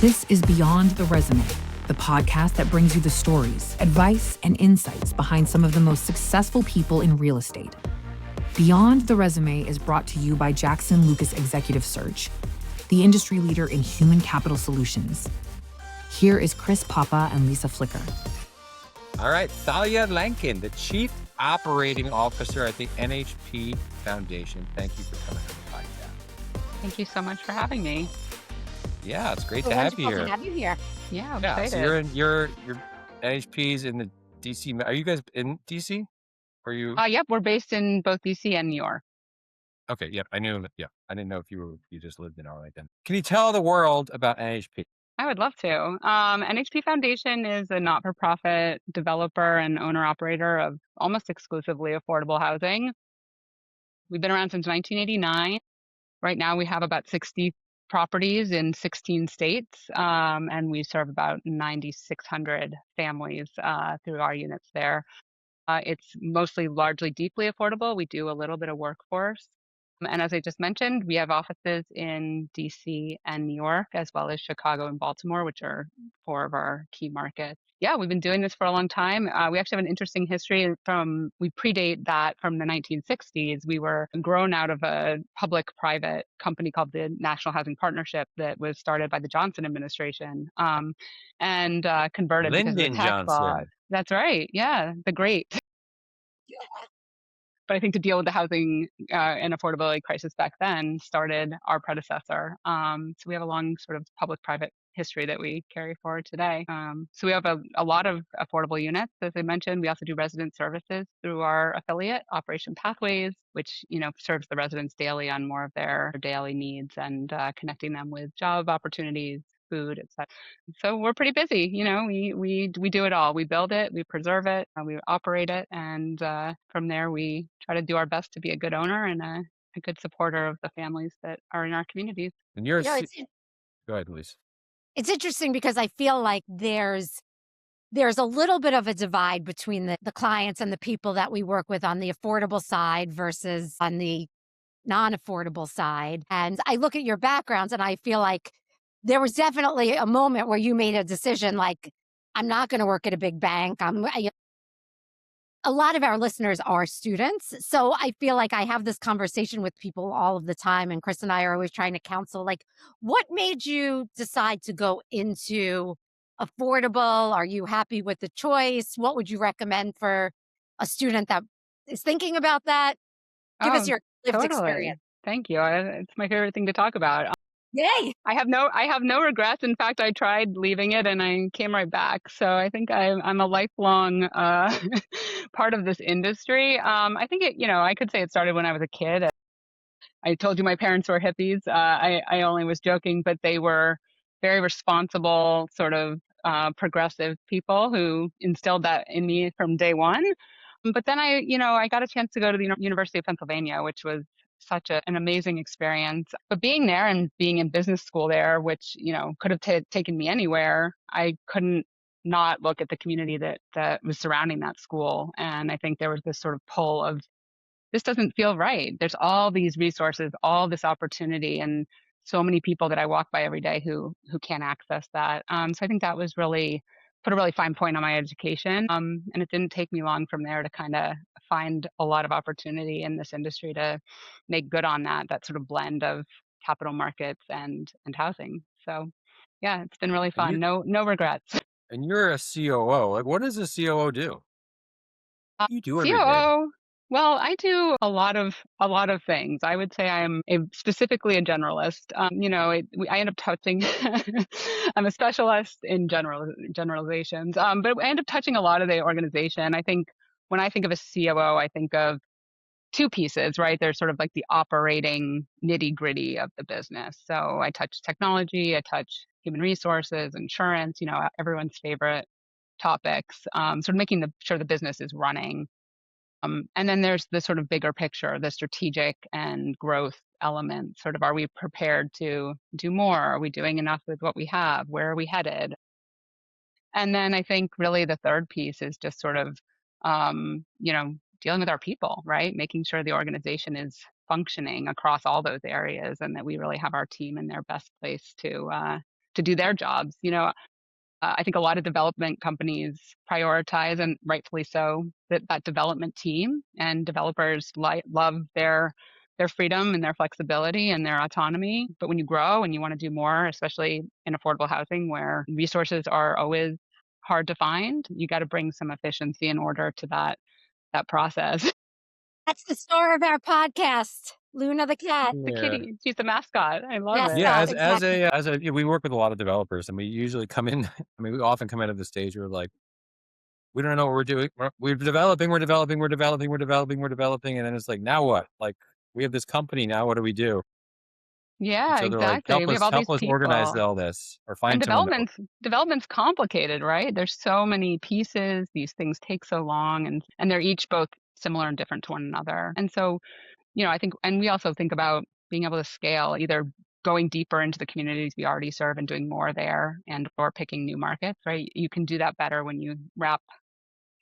This is Beyond the Resume, the podcast that brings you the stories, advice, and insights behind some of the most successful people in real estate. Beyond the Resume is brought to you by Jackson Lucas Executive Search, the industry leader in human capital solutions. Here is Chris Papa and Lisa Flicker. All right, Thalia Lankin, the Chief Operating Officer at the NHP Foundation. Thank you for coming on the podcast. Thank you so much for having me. Yeah, it's great to have you here. To have you here. Yeah, I'm Yeah, excited. so you're NHP's in the DC. Are you guys in DC? Or you? Yep, we're based in both DC and New York. Okay, yep, I knew. Yeah, I didn't know if you just lived in Arlington. Can you tell the world about NHP? I would love to. NHP Foundation is a not-for-profit developer and owner-operator of almost exclusively affordable housing. We've been around since 1989. Right now, we have about 60 properties in 16 states, and we serve about 9,600 families through our units there. It's mostly largely deeply affordable. We do a little bit of workforce. And as I just mentioned, we have offices in DC and New York, as well as Chicago and Baltimore, which are four of our key markets. Yeah, we've been doing this for a long time. We actually have an interesting history we predate that from the 1960s. We were grown out of a public-private company called the National Housing Partnership that was started by the Johnson administration and converted because of the Lyndon tax law. Johnson. That's right. Yeah, the great. But I think to deal with the housing and affordability crisis back then started our predecessor. So we have a long sort of public-private history that we carry forward today. So we have a lot of affordable units, as I mentioned. We also do resident services through our affiliate, Operation Pathways, which serves the residents daily on more of their daily needs and connecting them with job opportunities, food, etc. So we're pretty busy. We do it all. We build it, we preserve it, we operate it, and from there we try to do our best to be a good owner and a good supporter of the families that are in our communities. And you're Go ahead, Lisa. It's interesting because I feel like there's a little bit of a divide between the clients and the people that we work with on the affordable side versus on the non-affordable side. And I look at your backgrounds and I feel like there was definitely a moment where you made a decision like, I'm not going to work at a big bank. A lot of our listeners are students. So I feel like I have this conversation with people all of the time. And Chris and I are always trying to counsel, like, what made you decide to go into affordable? Are you happy with the choice? What would you recommend for a student that is thinking about that? Give us your lived experience. Thank you. It's my favorite thing to talk about. Yay! I have no regrets. In fact, I tried leaving it and I came right back. So I think I'm a lifelong part of this industry. I think I could say it started when I was a kid. I told you my parents were hippies. I only was joking, but they were very responsible, sort of progressive people who instilled that in me from day one. But then I got a chance to go to the University of Pennsylvania, which was such an amazing experience. But being there and being in business school there, which, could have taken me anywhere, I couldn't not look at the community that was surrounding that school. And I think there was this sort of pull of, this doesn't feel right. There's all these resources, all this opportunity, and so many people that I walk by every day who can't access that. So I think that was really put a really fine point on my education. And it didn't take me long from there to kind of find a lot of opportunity in this industry to make good on that sort of blend of capital markets and housing. So yeah, it's been really fun. No regrets. And you're a COO. Like, what does a COO do? What do you do every day? COO. Well, I do a lot of things. I would say I'm specifically a generalist. I end up touching. I'm a specialist in generalizations, but I end up touching a lot of the organization. I think when I think of a COO, I think of two pieces, right? There's sort of like the operating nitty gritty of the business. So I touch technology, I touch human resources, insurance. Everyone's favorite topics. Sort of making sure the business is running. And then there's the sort of bigger picture, the strategic and growth element. Sort of, are we prepared to do more? Are we doing enough with what we have? Where are we headed? And then I think really the third piece is just sort of, dealing with our people, right? Making sure the organization is functioning across all those areas and that we really have our team in their best place to to do their jobs. I think a lot of development companies prioritize, and rightfully so, that development team, and developers love their freedom and their flexibility and their autonomy. But when you grow and you want to do more, especially in affordable housing where resources are always hard to find, you got to bring some efficiency in order to that process. That's the star of our podcast, Luna the cat. The Yeah. kitty, she's the mascot. I love it. Yeah, Mascot, exactly. we work with a lot of developers, and we usually come in. I mean, we often come in at the stage where like we don't know what we're doing. We're developing, and then it's like, now what? Like we have this company now. What do we do? And Yeah, so they're like, exactly. We have all help these us organize people. all this, or And find someone. development's complicated, right? There's so many pieces. These things take so long, and they're each both similar and different to one another. And so, I think, and we also think about being able to scale, either going deeper into the communities we already serve and doing more there, and or picking new markets, right? You can do that better when you wrap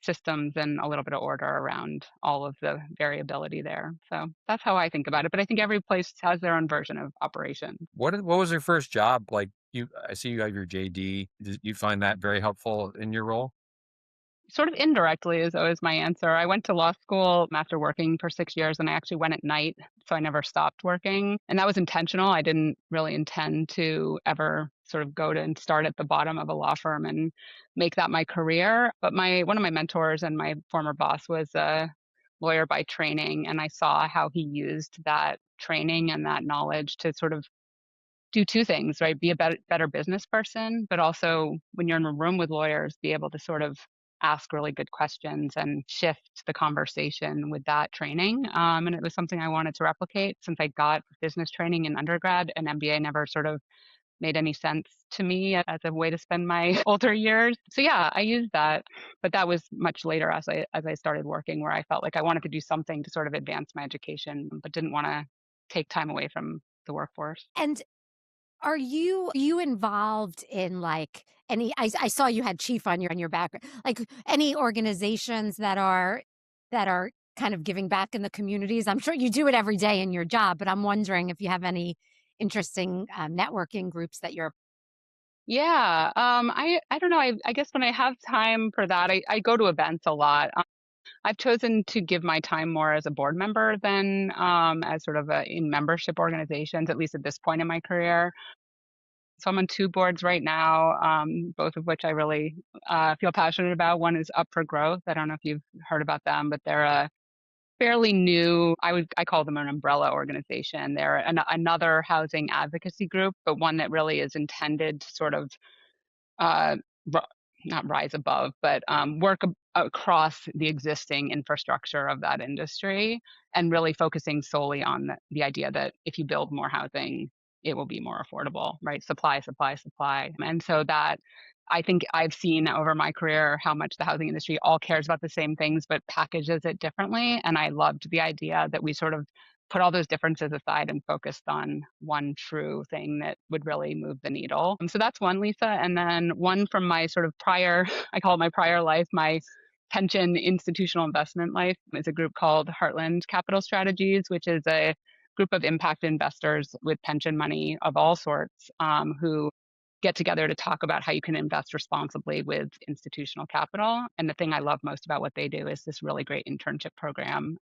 systems and a little bit of order around all of the variability there. So that's how I think about it. But I think every place has their own version of operation. What was your first job like? I see you have your JD. Did you find that very helpful in your role? Sort of indirectly is always my answer. I went to law school after working for 6 years, and I actually went at night, so I never stopped working. And that was intentional. I didn't really intend to ever sort of go to and start at the bottom of a law firm and make that my career. But one of my mentors and my former boss was a lawyer by training, and I saw how he used that training and that knowledge to sort of do two things, right? Be a better business person, but also when you're in a room with lawyers, be able to sort of ask really good questions and shift the conversation with that training. And it was something I wanted to replicate since I got business training in undergrad. And MBA never sort of made any sense to me as a way to spend my older years. So yeah, I used that, but that was much later as I started working, where I felt like I wanted to do something to sort of advance my education, but didn't want to take time away from the workforce. And are you involved in like any? I saw you had chief on your background. Like any organizations that are kind of giving back in the communities. I'm sure you do it every day in your job, but I'm wondering if you have any interesting networking groups that you're. Yeah, I don't know. I guess when I have time for that, I go to events a lot. I've chosen to give my time more as a board member than as sort of in membership organizations, at least at this point in my career. So I'm on two boards right now, both of which I really feel passionate about. One is Up for Growth. I don't know if you've heard about them, but they're a fairly new, I call them an umbrella organization. They're another housing advocacy group, but one that really is intended to sort of uh, not rise above, but work across the existing infrastructure of that industry, and really focusing solely on the idea that if you build more housing, it will be more affordable, right? Supply, supply, supply. And so that, I think I've seen over my career how much the housing industry all cares about the same things, but packages it differently. And I loved the idea that we sort of put all those differences aside and focused on one true thing that would really move the needle. So that's one, Lisa. And then one from my sort of prior, I call it my prior life, my pension institutional investment life, is a group called Heartland Capital Strategies, which is a group of impact investors with pension money of all sorts, who get together to talk about how you can invest responsibly with institutional capital. And the thing I love most about what they do is this really great internship program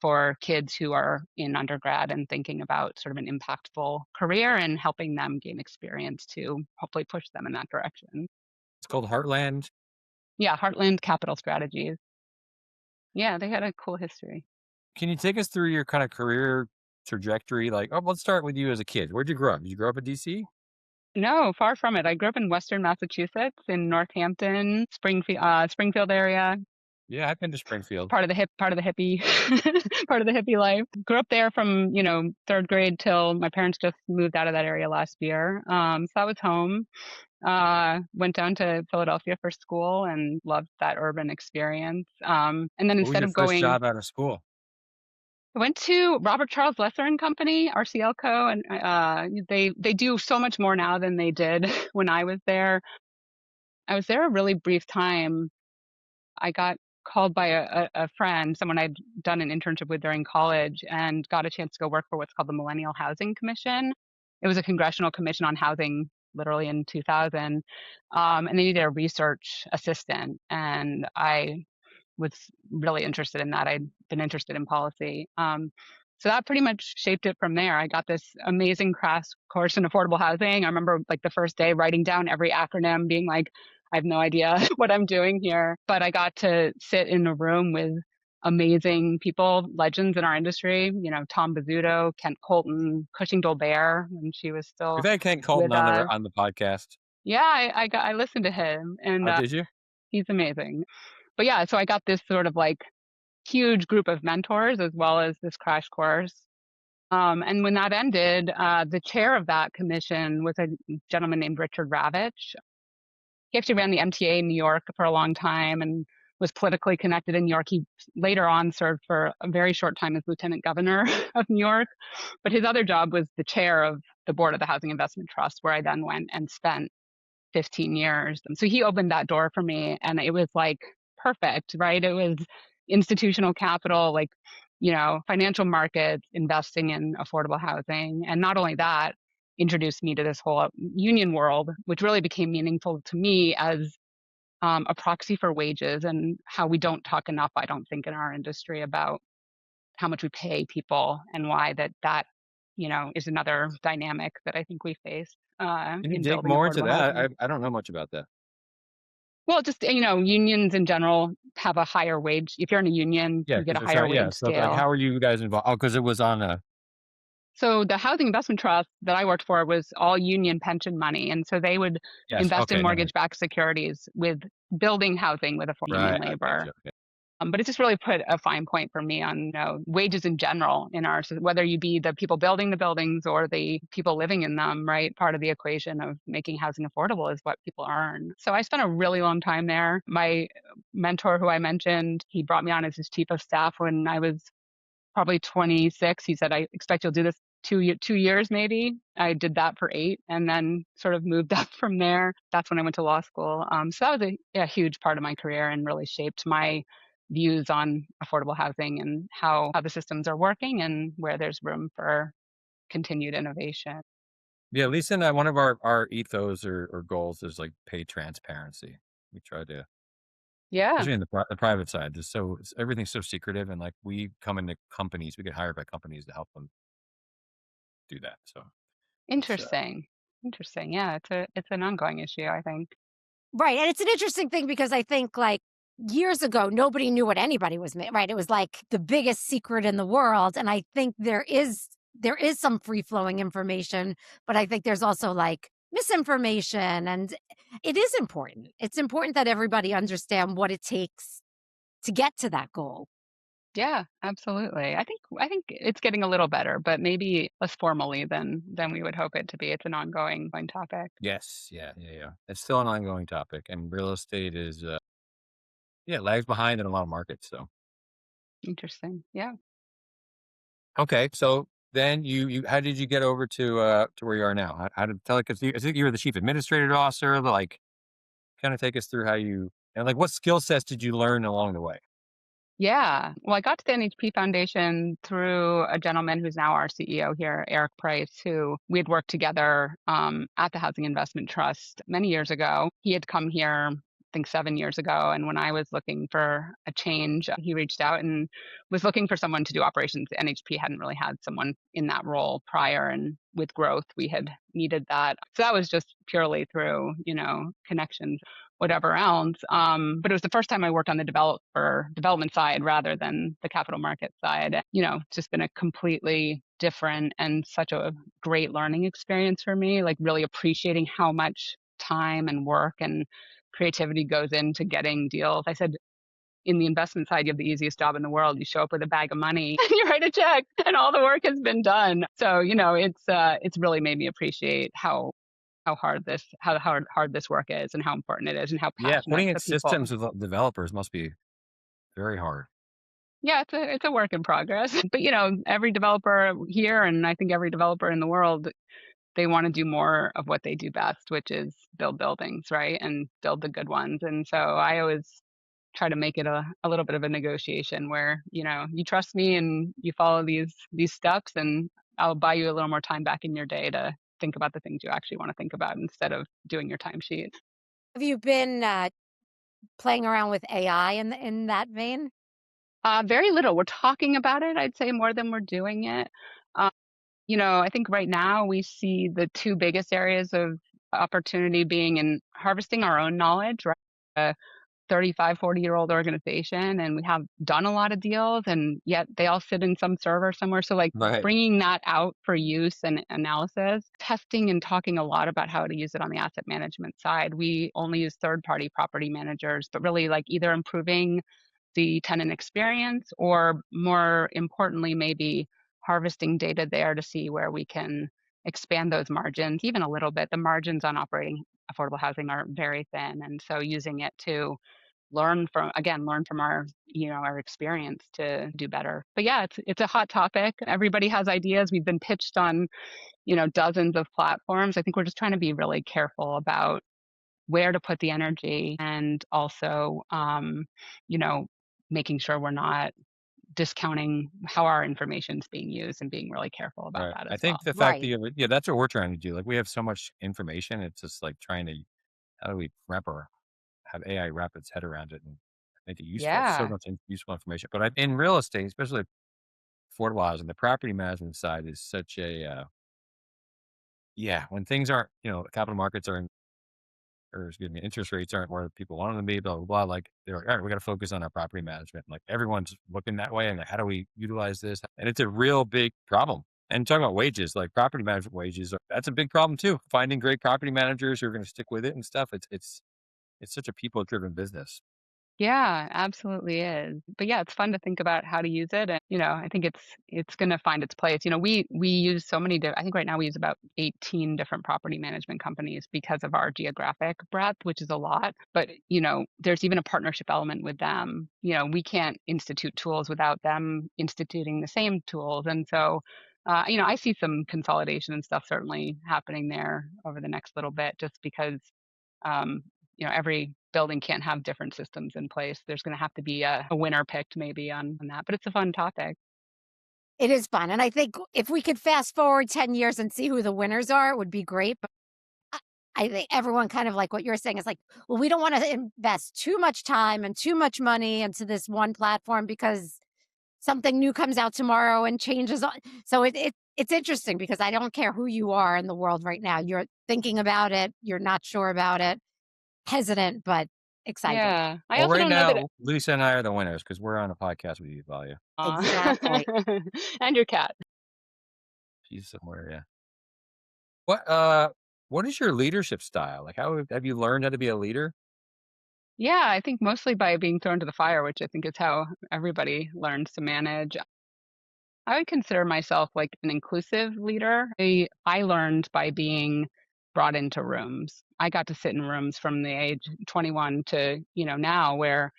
for kids who are in undergrad and thinking about sort of an impactful career, and helping them gain experience to hopefully push them in that direction. It's called Heartland. Yeah, Heartland Capital Strategies. Yeah, they had a cool history. Can you take us through your kind of career trajectory? Like, let's start with you as a kid. Where'd you grow up? Did you grow up in DC? No, far from it. I grew up in Western Massachusetts, in Northampton, Springfield area, Yeah, I've been to Springfield. part of the hippie, part of the hippie life. Grew up there from, third grade till my parents just moved out of that area last year. So I was home. Went down to Philadelphia for school and loved that urban experience. And then What was instead your of first going, job out of school? I went to Robert Charles Lesser and Company, RCL Co. And they do so much more now than they did when I was there. I was there a really brief time. I got called by a friend, someone I'd done an internship with during college, and got a chance to go work for what's called the Millennial Housing Commission. It was a congressional commission on housing literally in 2000. And they needed a research assistant. And I was really interested in that. I'd been interested in policy. So that pretty much shaped it from there. I got this amazing crash course in affordable housing. I remember like the first day writing down every acronym, being like, I have no idea what I'm doing here. But I got to sit in a room with amazing people, legends in our industry, Tom Bizzuto, Kent Colton, Cushing Dolbear, when she was We've still had Kent Colton with on us. the podcast. Yeah, I listened to him, and Oh, did you? he's amazing. But yeah, so I got this sort of like huge group of mentors as well as this crash course. And when that ended, the chair of that commission was a gentleman named Richard Ravitch. He actually ran the MTA in New York for a long time and was politically connected in New York. He later on served for a very short time as lieutenant governor of New York. But his other job was the chair of the board of the Housing Investment Trust, where I then went and spent 15 years. And so he opened that door for me, and it was like perfect, right? It was institutional capital, like, financial markets, investing in affordable housing. And not only that, introduced me to this whole union world, which really became meaningful to me as a proxy for wages and how we don't talk enough, I don't think, in our industry about how much we pay people and why that is another dynamic that I think we face Can you in dig building more into affordable that? housing. I don't know much about that. Well, just, unions in general have a higher wage. If you're in a union, Yeah, you get a because higher yeah. wage So like, scale. how are you guys involved? Oh, because it was on a. So the Housing Investment Trust that I worked for was all union pension money. And so they would Yes. invest in Okay. No. mortgage-backed securities with building housing with affordable union Right. I got labor. you. Okay. But it just really put a fine point for me on, wages in general in our, whether you be the people building the buildings or the people living in them, right? Part of the equation of making housing affordable is what people earn. So I spent a really long time there. My mentor, who I mentioned, he brought me on as his chief of staff when I was probably 26. He said, I expect you'll do this 2 years maybe. I did that for 8 and then sort of moved up from there. That's when I went to law school. So that was a huge part of my career and really shaped my views on affordable housing and how the systems are working and where there's room for continued innovation. Yeah. At least in one of our ethos or goals is like pay transparency. We try to, Yeah, especially in the private side. Everything's so secretive, and like we come into companies, we get hired by companies to help them do that. So it's interesting. Interesting. Yeah, it's an ongoing issue, I think. Right, and it's an interesting thing because I think, like, years ago, nobody knew what anybody was right? It was, like, the biggest secret in the world, and I think there is some free-flowing information, but I think there's also, like, misinformation, and it is important. It's important that everybody understand what it takes to get to that goal. Yeah, absolutely. I think it's getting a little better, but maybe less formally than we would hope it to be. It's an ongoing topic. yes. Yeah. Yeah. Yeah. It's still an ongoing topic, and real estate is yeah, lags behind in a lot of markets. So Interesting. Yeah. okay. So then you how did you get over to where you are now? How did tell because I think you were the chief administrative officer. Like, kind of take us through how you and like what skill sets did you learn along the way? Yeah. Well, I got to the NHP Foundation through a gentleman who's now our CEO here, Eric Price, who we had worked together at the Housing Investment Trust many years ago. He had come here, I think 7 years ago. And when I was looking for a change, he reached out and was looking for someone to do operations. NHP hadn't really had someone in that role prior. And with growth, we had needed that. So that was just purely through, connections, whatever else. But it was the first time I worked on the development side rather than the capital market side. It's just been a completely different and such a great learning experience for me, like really appreciating how much time and work and creativity goes into getting deals. I said, in the investment side, you have the easiest job in the world. You show up with a bag of money and you write a check and all the work has been done. So, it's really made me appreciate how hard this work is and how important it is and how Yeah, passionate putting in the people. systems with developers must be very hard. Yeah, it's a work in progress. But every developer here and I think every developer in the world, they want to do more of what they do best, which is build buildings, right? And build the good ones. And so I always try to make it a little bit of a negotiation where, you trust me and you follow these steps and I'll buy you a little more time back in your day to think about the things you actually want to think about instead of doing your timesheet. Have you been playing around with AI in that vein? Very little. We're talking about it, I'd say, more than we're doing it. Um, I think right now we see the two biggest areas of opportunity being in harvesting our own knowledge, right? A 35, 40-year-old organization, and we have done a lot of deals, and yet they all sit in some server somewhere. So, like, Right. bringing that out for use and analysis, testing and talking a lot about how to use it on the asset management side. We only use third-party property managers, but really, like, either improving the tenant experience or, more importantly, maybe harvesting data there to see where we can expand those margins even a little bit. The margins on operating affordable housing are very thin, and so using it to learn from our our experience to do better. But yeah, it's a hot topic. Everybody has ideas. We've been pitched on dozens of platforms. I think we're just trying to be really careful about where to put the energy, and also you know making sure we're not discounting how our information is being used, and being really careful about Right. that I as well. think the fact that Right. yeah, that's what we're trying to do. Like we have so much information. It's just like trying to, how do we have AI wrap its head around it and make it useful? So Yeah. much useful information. But in real estate, especially affordable housing, the property management side is such a, yeah, when things aren't, capital markets aren't, or excuse me, interest rates aren't where people want them to be, blah, blah, blah. Like they're like, all right, we got to focus on our property management. Like everyone's looking that way. And like, how do we utilize this? And it's a real big problem. And talking about wages, like property management wages, that's a big problem too. Finding great property managers who are going to stick with it and stuff. It's such a people driven business. Yeah, absolutely is. But yeah, it's fun to think about how to use it, and I think it's going to find its place. We use so many. I think right now we use about 18 different property management companies because of our geographic breadth, which is a lot. But there's even a partnership element with them. We can't institute tools without them instituting the same tools, and so. I see some consolidation and stuff certainly happening there over the next little bit, just because um, every building can't have different systems in place. There's going to have to be a winner picked maybe on that, but it's a fun topic. It is fun. And I think if we could fast forward 10 years and see who the winners are, it would be great. But I I think everyone kind of like what you're saying is like, well, we don't want to invest too much time and too much money into this one platform because something new comes out tomorrow and changes. So it's interesting because I don't care who you are in the world right now. You're thinking about it. You're not sure about it, hesitant, but excited. Yeah. I Well, also right don't know that now, Lisa and I are the winners because we're on a podcast with you, Valia. Exactly. and your cat. She's somewhere, yeah. What is your leadership style? Like, how have you learned how to be a leader? Yeah, I think mostly by being thrown to the fire, which I think is how everybody learns to manage. I would consider myself like an inclusive leader. I learned by being brought into rooms. I got to sit in rooms from the age 21 to, now, where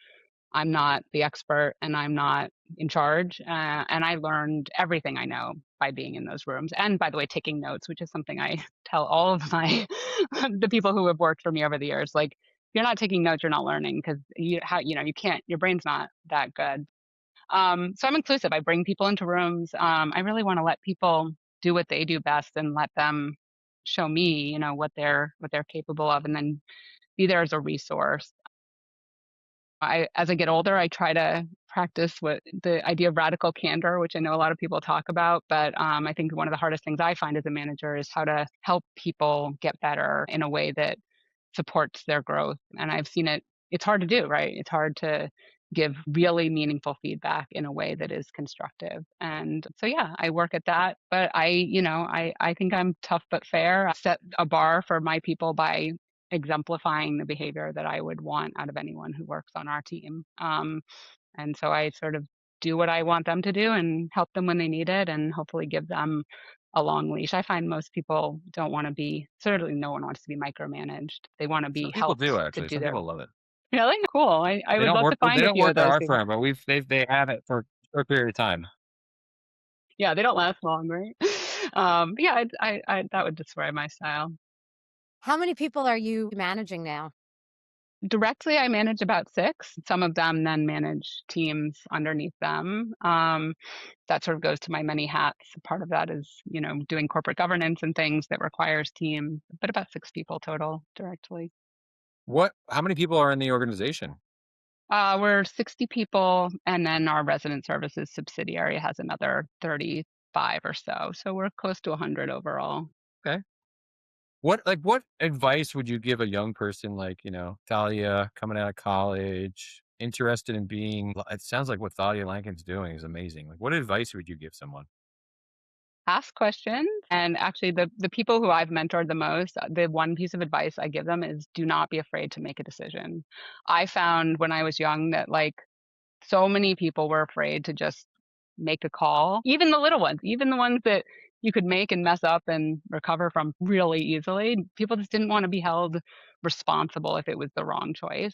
I'm not the expert and I'm not in charge. And I learned everything I know by being in those rooms. And by the way, taking notes, which is something I tell all of my the people who have worked for me over the years. Like, if you're not taking notes, you're not learning, because you can't. Your brain's not that good. So I'm inclusive. I bring people into rooms. I really want to let people do what they do best and let them show me, what they're capable of, and then be there as a resource. As I get older, I try to practice what the idea of radical candor, which I know a lot of people talk about. But I think one of the hardest things I find as a manager is how to help people get better in a way that supports their growth. And I've seen it's hard to do, right? It's hard to give really meaningful feedback in a way that is constructive. And so, yeah, I work at that. But I think I'm tough but fair. I set a bar for my people by exemplifying the behavior that I would want out of anyone who works on our team. And so I sort of do what I want them to do and help them when they need it, and hopefully give them a long leash. I find most people don't want to be, certainly no one wants to be micromanaged. They want to be Some people do helped to actually. do Some their, people love it. really cool. I would love to They find a don't few of work at those our people. firm, but they have it for a short period of time. Yeah, they don't last long, right? But yeah, that would describe my style. How many people are you managing now? Directly, I manage about 6. Some of them then manage teams underneath them. That sort of goes to my many hats. Part of that is, doing corporate governance and things that requires team, but about 6 people total directly. How many people are in the organization? We're 60 people, and then our resident services subsidiary has another 35 or so. So we're close to 100 overall. Okay. What advice would you give a young person like, Thalia coming out of college, interested in being, it sounds like what Thalia Lankin's doing is amazing. Like what advice would you give someone? Ask questions. And actually, the people who I've mentored the most, the one piece of advice I give them is do not be afraid to make a decision. I found when I was young that so many people were afraid to just make a call, even the little ones, even the ones that you could make and mess up and recover from really easily. People just didn't want to be held responsible if it was the wrong choice.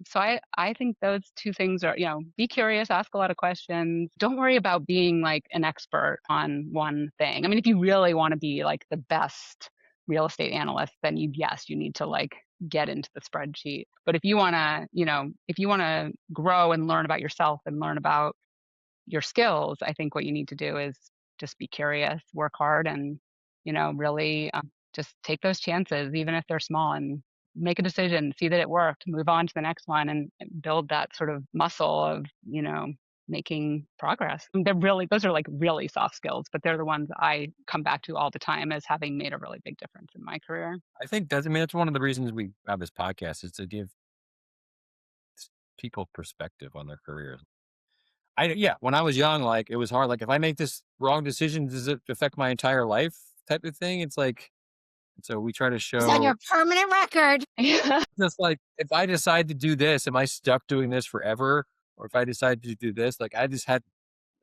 So I think those two things are, be curious, ask a lot of questions. Don't worry about being like an expert on one thing. I mean, if you really want to be like the best real estate analyst, then yes, you need to get into the spreadsheet. But if you want to, grow and learn about yourself and learn about your skills, I think what you need to do is just be curious, work hard, and really just take those chances, even if they're small, and make a decision, see that it worked, move on to the next one, and build that sort of muscle of making progress. And those are like really soft skills, but they're the ones I come back to all the time as having made a really big difference in my career. I think that's one of the reasons we have this podcast is to give people perspective on their careers. When I was young, like it was hard. Like if I make this wrong decision, does it affect my entire life type of thing? It's like, so we try to It's on show your permanent record. just like, if I decide to do this, am I stuck doing this forever? Or if I decide to do this, like I just had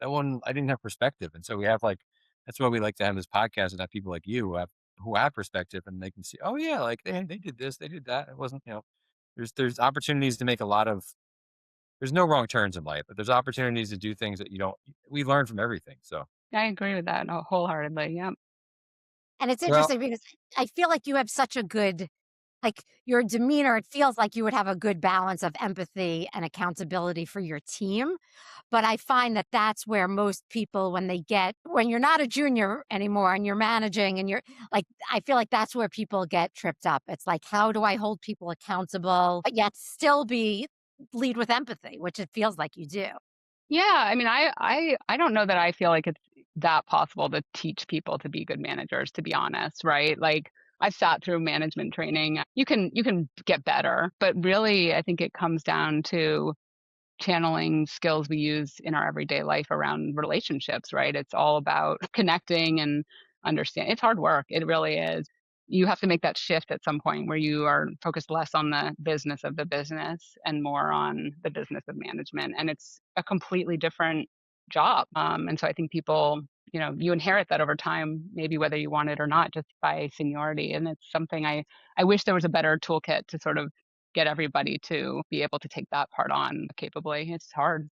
I didn't have perspective. And so that's why we like to have this podcast and have people like you who have perspective and they can see, oh yeah, like they did this, they did that. It wasn't, there's opportunities to make there's no wrong turns in life, but there's opportunities to do things that we learn from everything. So I agree with that wholeheartedly. Yeah. And it's well, interesting because I feel like you have such a good, like your demeanor, it feels like you would have a good balance of empathy and accountability for your team. But I find that that's where most people, when you're not a junior anymore and you're managing and you're like, I feel like that's where people get tripped up. It's like, how do I hold people accountable, but yet still lead with empathy, which it feels like you do. Yeah, I mean, I don't know that I feel like it's that possible to teach people to be good managers, to be honest, right? Like I've sat through management training. You can get better, but really I think it comes down to channeling skills we use in our everyday life around relationships, right? It's all about connecting and understand. It's hard work. It really is. You have to make that shift at some point where you are focused less on the business of the business and more on the business of management. And it's a completely different job. And so I think people, you inherit that over time, maybe whether you want it or not, just by seniority. And it's something I wish there was a better toolkit to sort of get everybody to be able to take that part on capably. It's hard.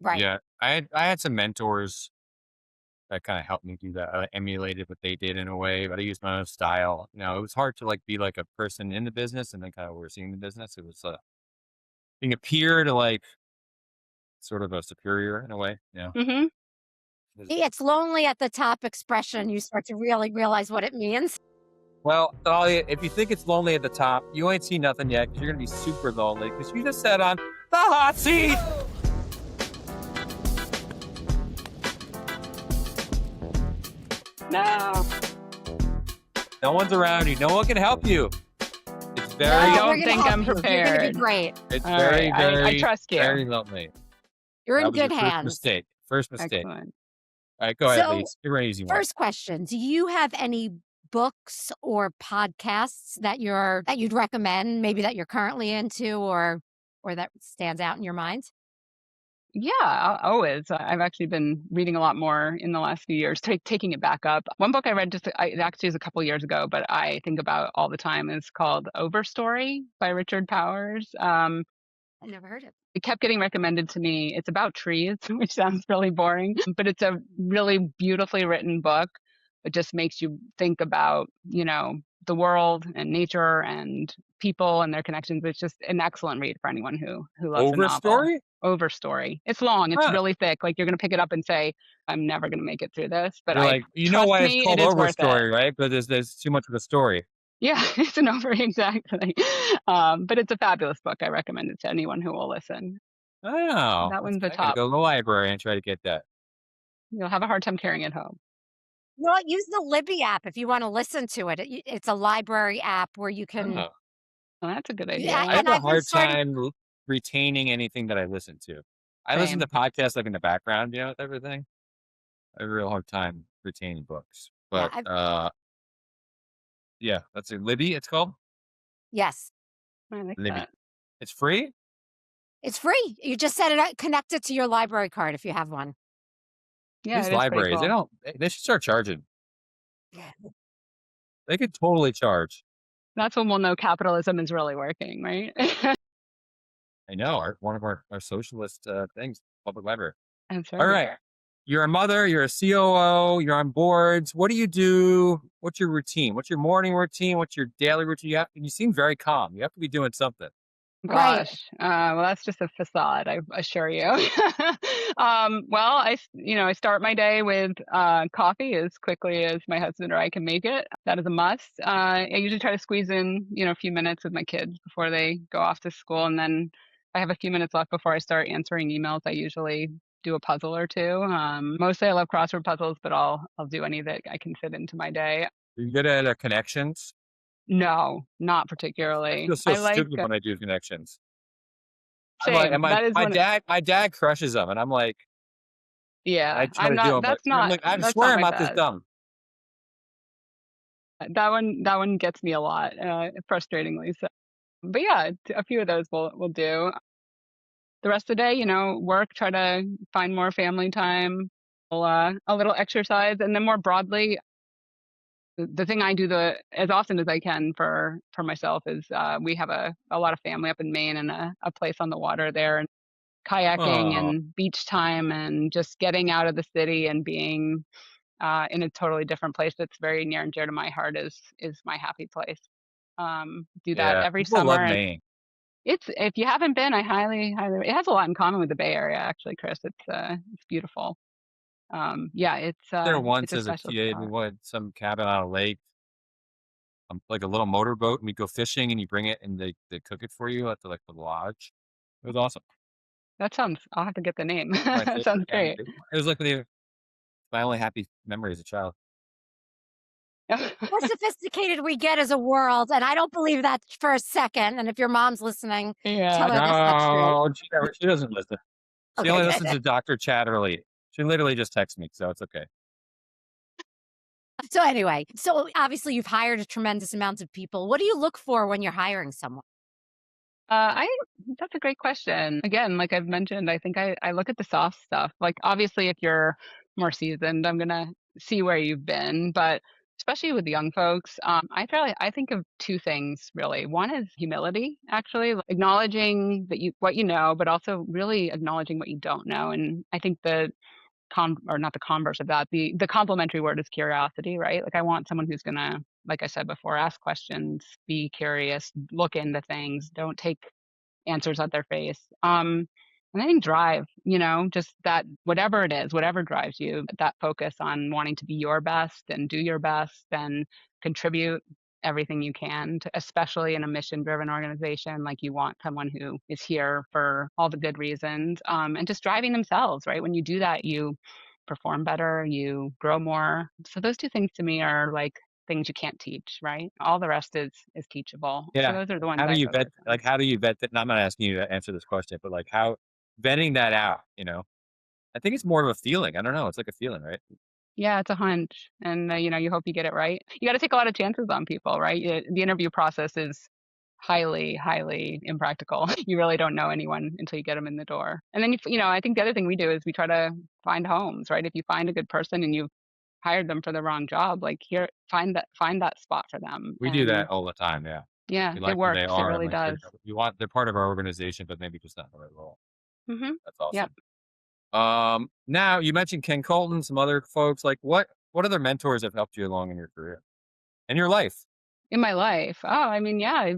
Right. yeah, I had some mentors that kind of helped me do that. I emulated what they did in a way, but I used my own style. It was hard to be like a person in the business and then kind of overseeing the business. It was being a peer to sort of a superior in a way. Yeah. Hmm. It's lonely at the top expression. You start to really realize what it means. Well, Thalia, if you think it's lonely at the top, you ain't seen nothing yet because you're going to be super lonely because you just sat on the hot seat. No. No one's around you. No one can help you. It's very, I we're don't gonna think help I'm you. You're gonna prepared. be great. it's All very, right, I very, trust you. very lonely. You're That in was your good first hands. mistake. First mistake. Excellent. All right, go ahead, So, Lise. Give her an easy one. first question, do you have any books or podcasts that you'd recommend, maybe that you're currently into or that stands out in your mind? Yeah, always. I've actually been reading a lot more in the last few years, taking it back up. One book I read it actually is a couple years ago, but I think about all the time is called Overstory by Richard Powers. I never heard it. It kept getting recommended to me. It's about trees, which sounds really boring, but it's a really beautifully written book. It just makes you think about, the world and nature and people and their connections. It's just an excellent read for anyone who loves a novel. Overstory? Overstory. It's long. It's Huh. really thick. Like, you're going to pick it up and say, I'm never going to make it through this. But You're like, you know trust why it's me, called it is worth it. Overstory, right? Because there's too much of a story. Yeah, it's an exactly. But it's a fabulous book. I recommend it to anyone who will listen. Oh, That one's I the gotta top. go to the library and try to get that. You'll have a hard time carrying it home. You know what? Use the Libby app if you want to listen to it. It's a library app where you can. Oh. Well, that's a good idea. Yeah, I have and a I've been hard starting. time retaining anything that I listen to. I listen to Same. podcasts like in the background, you know, with everything. I have a real hard time retaining books. Yeah, But yeah, that's a Libby, it's called? yes, I like Libby. that. It's free? it's free. You just set it up, connect it to your library card if you have one. Yeah, These it is pretty libraries, cool. they should start charging. They could totally charge. That's when we'll know capitalism is really working, right? I know, one of our socialist things, public library. That's All right. right. You're a mother, you're a COO, you're on boards. What do you do? What's your routine? What's your morning routine? What's your daily routine? You seem very calm. You have to be doing something. Right. Gosh, well, that's just a facade, I assure you. Well, I start my day with coffee as quickly as my husband or I can make it. That is a must. I usually try to squeeze in, a few minutes with my kids before they go off to school, and then I have a few minutes left before I start answering emails. I usually do a puzzle or two. Mostly I love crossword puzzles, but I'll do any that I can fit into my day. Are you good at connections? No, not I particularly. feel so I like stupid when I do connections. I'm same. like, and That is my one. my dad crushes them, and I'm like, I Yeah, try I'm to do not. them, but I'm like, I That's swear not I'm my not this best. dumb. That one gets me a lot, frustratingly so. But yeah, a few of those we'll do. The rest of the day, work, try to find more family time, a little exercise, and then more broadly, the thing I do as often as I can for myself is we have a lot of family up in Maine and a place on the water there, and kayaking Oh, and beach time and just getting out of the city and being in a totally different place that's very near and dear to my heart is my happy place. Do that yeah. every People love summer, and Maine. if you haven't been, I highly, it has a lot in common with the Bay Area, actually, Chris. It's beautiful. Yeah, There it's once a as a special kid, we spot. went some cabin on a lake, like a little motorboat, and we go fishing, and you bring it, and they cook it for you at the lodge. It was awesome. I'll have to get the name. My That favorite sounds cabin. great. It was like my only happy memory as a child. More sophisticated we get as a world, and I don't believe that for a second. And if your mom's listening, Yeah, tell her that's not true. No, she doesn't listen. She Okay, only good. listens to Dr. Chatterley. She literally just texts me, so it's okay. So anyway, so obviously you've hired a tremendous amount of people. What do you look for when you're hiring someone? I that's a great question. Again, like I've mentioned, I think I look at the soft stuff. Like, obviously, if you're more seasoned, I'm gonna see where you've been. But especially with the young folks, I think of two things really. One is humility, actually, like acknowledging that what you know, but also really acknowledging what you don't know. And I think or not the converse of that, the complementary word is curiosity, right? Like, I want someone who's gonna, like I said before, ask questions, be curious, look into things, don't take answers at their face. And I think drive, just that, whatever it is, whatever drives you, that focus on wanting to be your best and do your best and contribute everything you can to, especially in a mission driven organization. Like, you want someone who is here for all the good reasons, and just driving themselves, right? When you do that, you perform better, you grow more. So those two things to me are like things you can't teach, right? All the rest is teachable. So Yeah. those are the ones How do I you vet? focus on. Like, how do you vet that? And I'm not asking you to answer this question, but like, how vetting that out? I think it's more of a feeling. I don't know. It's like a feeling, right? Yeah, it's a hunch, and you hope you get it right. You got to take a lot of chances on people, right? The interview process is highly, highly impractical. You really don't know anyone until you get them in the door. And then I think the other thing we do is we try to find homes, right? If you find a good person and you've hired them for the wrong job, like, here, find that spot for them. We do And that all the time. Yeah. yeah, We it like where they works. It are, and really like does. they're part of our organization, but maybe just not in the right role. Mm-hmm. That's Yep. awesome. Now you mentioned Ken Colton, some other folks. Like, what other mentors have helped you along in your career and your life? In my life. Oh, I mean, yeah,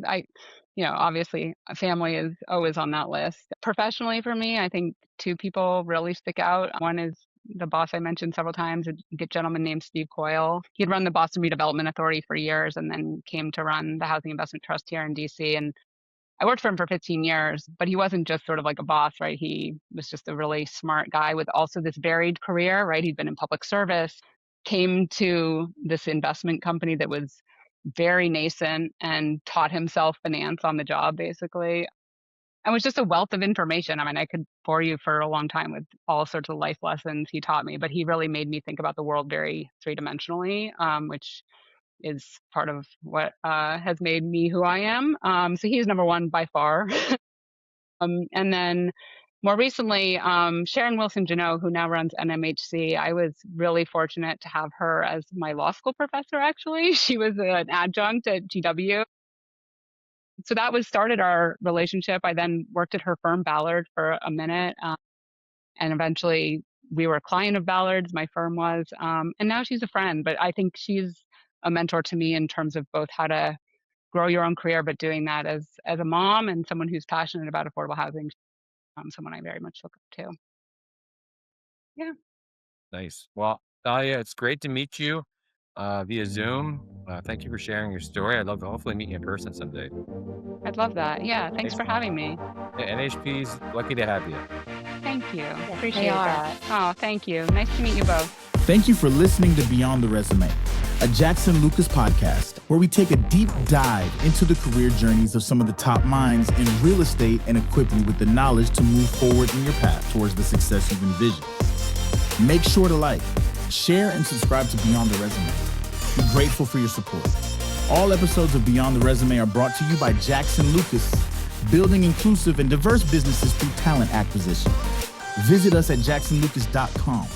obviously a family is always on that list. Professionally for me, I think two people really stick out. One is the boss I mentioned several times, a good gentleman named Steve Coyle. He'd run the Boston Redevelopment Authority for years and then came to run the Housing Investment Trust here in DC. And I worked for him for 15 years, but he wasn't just sort of like a boss, right? He was just a really smart guy with also this varied career, right? He'd been in public service, came to this investment company that was very nascent and taught himself finance on the job, basically. And was just a wealth of information. I mean, I could bore you for a long time with all sorts of life lessons he taught me, but he really made me think about the world very three-dimensionally, which is part of what has made me who I am. So he's number one by far. And then more recently, Sharon Wilson-Janow, who now runs NMHC, I was really fortunate to have her as my law school professor, actually. She was an adjunct at GW. So that started our relationship. I then worked at her firm, Ballard, for a minute. And eventually we were a client of Ballard's, my firm was. And now she's a friend, but I think she's a mentor to me in terms of both how to grow your own career, but doing that as a mom and someone who's passionate about affordable housing. Someone I very much look up to. Yeah. Nice. Well, Thalia, it's great to meet you via Zoom. Thank you for sharing your story. I'd love to hopefully meet you in person someday. I'd love that. Yeah. Thanks for having me. Yeah, NHP's lucky to have you. Thank you. Yes, Appreciate they are. that. Oh, thank you. Nice to meet you both. Thank you for listening to Beyond the Resume, a Jackson Lucas podcast where we take a deep dive into the career journeys of some of the top minds in real estate and equip you with the knowledge to move forward in your path towards the success you've envisioned. Make sure to like, share, and subscribe to Beyond the Resume. We're grateful for your support. All episodes of Beyond the Resume are brought to you by Jackson Lucas, building inclusive and diverse businesses through talent acquisition. Visit us at jacksonlucas.com.